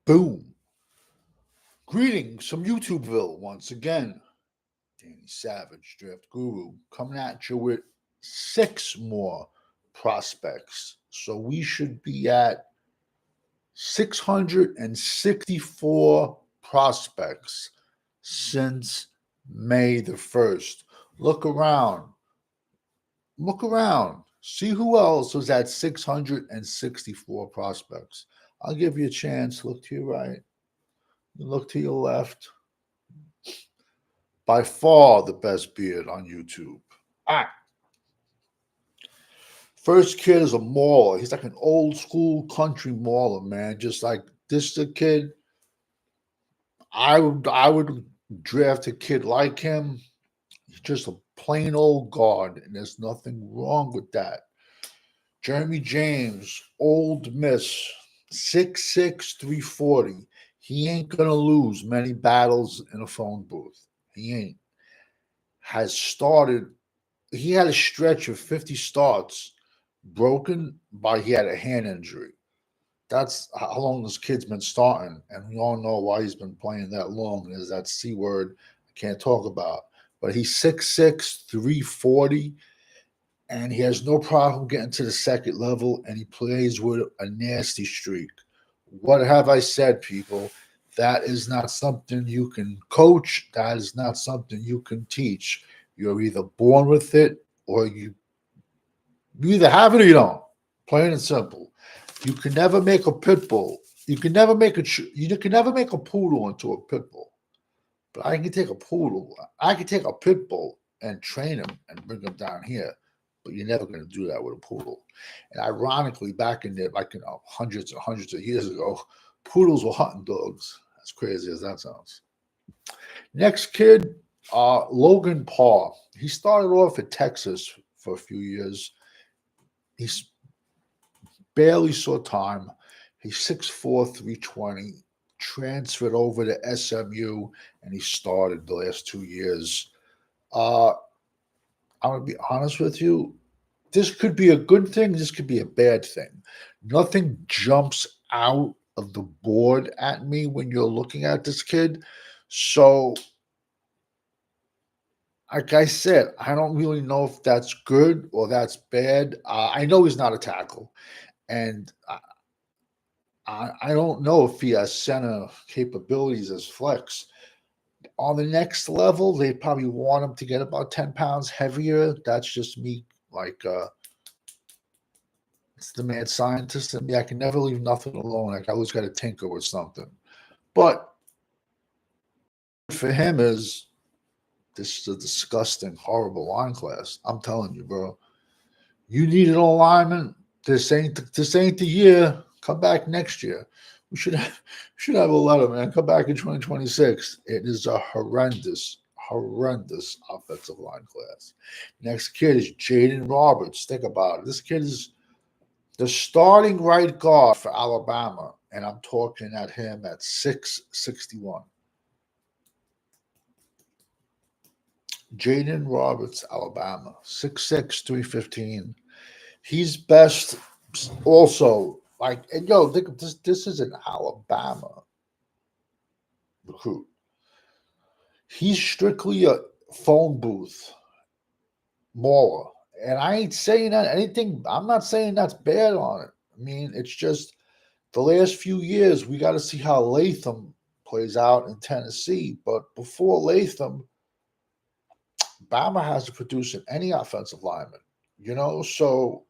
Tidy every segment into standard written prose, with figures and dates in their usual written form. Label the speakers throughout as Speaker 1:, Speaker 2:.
Speaker 1: Boom. Greetings from YouTubeville once again. Danny Savage, Draft Guru, coming at you with 6 more prospects. So we should be at 664 prospects since May the 1st. Look around. Look around. See who else was at 664 prospects. I'll give you a chance. Look to your right. Look to your left. By far the best beard on YouTube. All right. First kid is a mauler. He's like an old school country mauler, man. Just like this the kid. I would draft a kid like him. He's just a plain old guard, and there's nothing wrong with that. Jeremy James, Old Miss, 6'6", 340. He ain't gonna lose many battles in a phone booth. He ain't. Has started. He had a stretch of 50 starts, broken by he had a hand injury. That's how long this kid's been starting, and we all know why he's been playing that long. There's that C word I can't talk about. But he's 6'6", 340, and he has no problem getting to the second level, and he plays with a nasty streak. What have I said, people? That is not something you can coach. That is not something you can teach. You're either born with it or you either have it or you don't. Plain and simple. You can never make a pit bull. You can never make a poodle into a pit bull. But I can take a poodle. I can take a pit bull and train him and bring him down here. But you're never going to do that with a poodle. And ironically, back in the hundreds and hundreds of years ago, poodles were hunting dogs. As crazy as that sounds. Next kid, Logan Paul. He started off at Texas for a few years. He's barely saw time. He's 6'4", 320. Transferred over to SMU, and he started the last 2 years. I'm going to be honest with you. This could be a good thing. This could be a bad thing. Nothing jumps out of the board at me when you're looking at this kid. So, like I said, I don't really know if that's good or that's bad. I know he's not a tackle, and I don't know if he has center capabilities as flex. On the next level, they probably want him to get about 10 pounds heavier. That's just me, it's the mad scientist in me. I can never leave nothing alone. Like I always got to tinker with something. But for him is this is a disgusting, horrible line class. I'm telling you, bro. You need an alignment. This ain't the year. Come back next year. We should have a letter, man. Come back in 2026. It is a horrendous offensive line class. Next kid is Jaden Roberts. Think about it. This kid is the starting right guard for Alabama, and I'm talking at him at 6'61". Jaden Roberts, Alabama, 6'6", 315. He's best also. And think of this. This is an Alabama recruit. He's strictly a phone booth mauler. And I ain't saying that anything. I'm not saying that's bad on it. I mean, it's just the last few years we got to see how Latham plays out in Tennessee. But before Latham, Bama has to produce any offensive lineman. So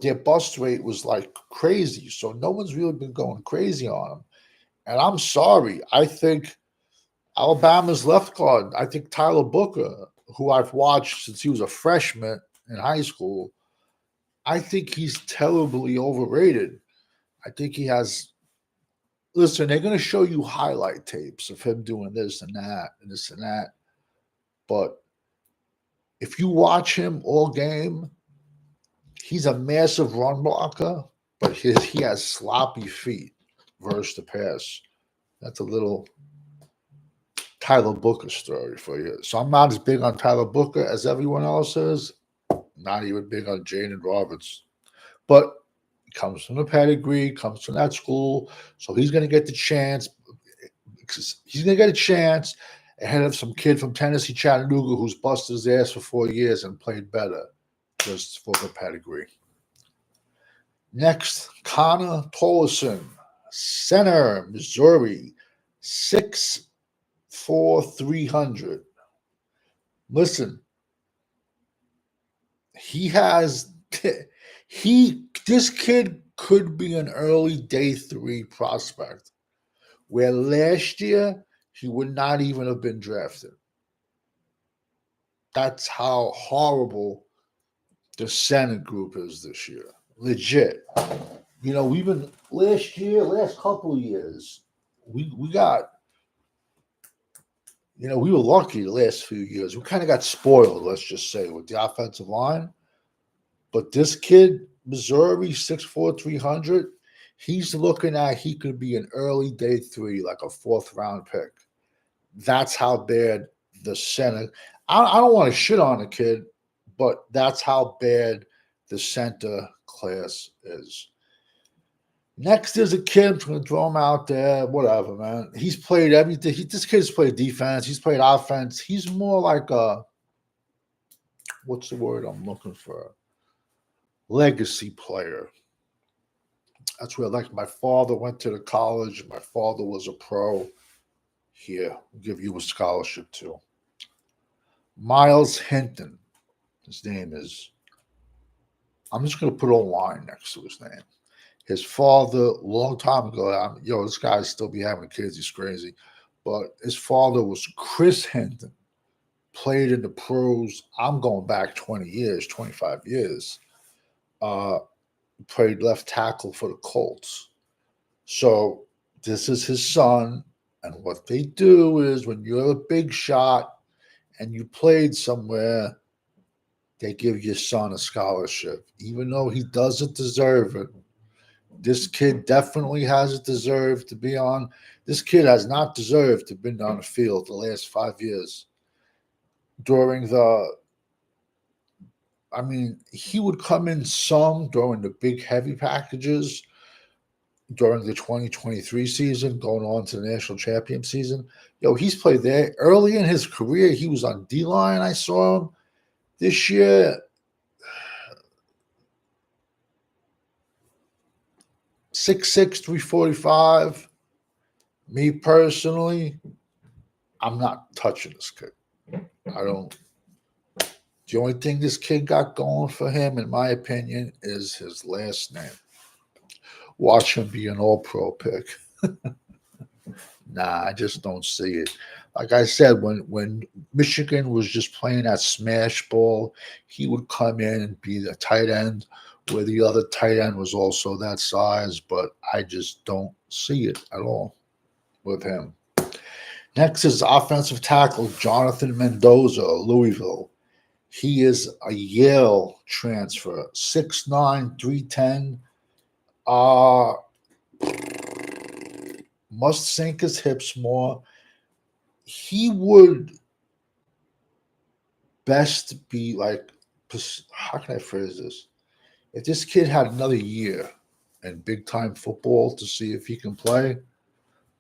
Speaker 1: their bust rate was like crazy. So no one's really been going crazy on them. And I'm sorry. I think Alabama's left guard, I think Tyler Booker, who I've watched since he was a freshman in high school, I think he's terribly overrated. I think he has. Listen, they're going to show you highlight tapes of him doing this and that and this and that. But if you watch him all game, he's a massive run blocker, but he has sloppy feet versus the pass. That's a little Tyler Booker story for you. So I'm not as big on Tyler Booker as everyone else is. Not even big on Jaden Roberts. But Comes from the pedigree, comes from that school, so he's going to get the chance. He's going to get a chance ahead of some kid from Tennessee, Chattanooga, who's busted his ass for 4 years and played better just for the pedigree. Next, Connor Tolleson, center, Missouri, 6'4", 300. Listen, this kid could be an early day 3 prospect, where last year he would not even have been drafted. That's how horrible the center group is this year. Legit. We've been last couple of years, we got, we were lucky the last few years. We kind of got spoiled, let's just say, with the offensive line. But this kid, Missouri, 6'4", 300, he's looking at he could be an early day 3, like a 4th round pick. That's how bad the center. I don't want to shit on the kid, but that's how bad the center class is. Next is a kid. I'm going to throw him out there. Whatever, man. He's played everything. This kid's played defense. He's played offense. He's more like a, what's the word I'm looking for? Legacy player. That's where, like, my father went to the college. My father was a pro. Here, we'll give you a scholarship too. Miles Hinton. His name is, I'm just going to put a line next to his name. His father, a long time ago, this guy's still be having kids. He's crazy. But his father was Chris Hinton. Played in the pros. I'm going back 20 years, 25 years. Played left tackle for the Colts. So this is his son. And what they do is when you're a big shot and you played somewhere, they give your son a scholarship, even though he doesn't deserve it. This kid definitely hasn't deserved to be on. This kid has not deserved to have been on the field the last 5 years. He would come in some during the big heavy packages during the 2023 season, going on to the national champion season. He's played there. Early in his career, he was on D-line. I saw him. This year, 6'6", 345. Me personally, I'm not touching this kid. I don't. The only thing this kid got going for him, in my opinion, is his last name. Watch him be an all-pro pick. Nah, I just don't see it. Like I said, when Michigan was just playing that smash ball, he would come in and be the tight end, where the other tight end was also that size, but I just don't see it at all with him. Next is offensive tackle Jonathan Mendoza, Louisville. He is a Yale transfer, 6'9", 310. Must sink his hips more. He would best be like, how can I phrase this? If this kid had another year in big-time football to see if he can play,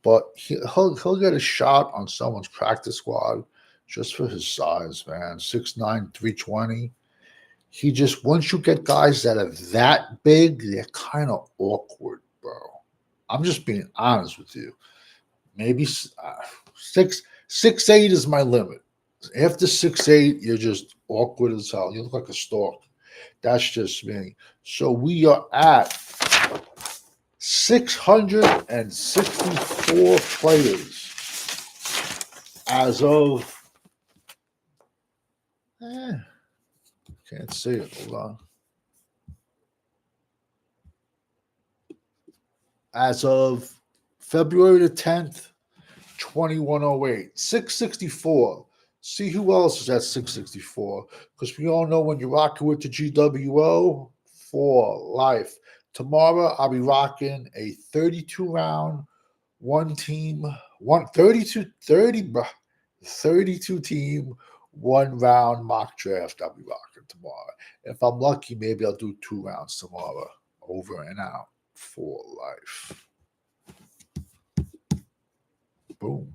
Speaker 1: but he'll get a shot on someone's practice squad just for his size, man. 6'9", 320. He just, once you get guys that are that big, they're kind of awkward, bro. I'm just being honest with you. Maybe 6'8" is my limit. After 6'8", you're just awkward as hell. You look like a stork. That's just me. So we are at 664 players as of, can't see it. Hold on. As of February the 10th, 2108. 664. See who else is at 664. Because we all know when you're rocking with the GWO, for life. Tomorrow, I'll be rocking a 32-round, 32 team, 1-round mock draft I'll be rocking tomorrow. If I'm lucky, maybe I'll do 2 rounds tomorrow. Over and out for life. Boom.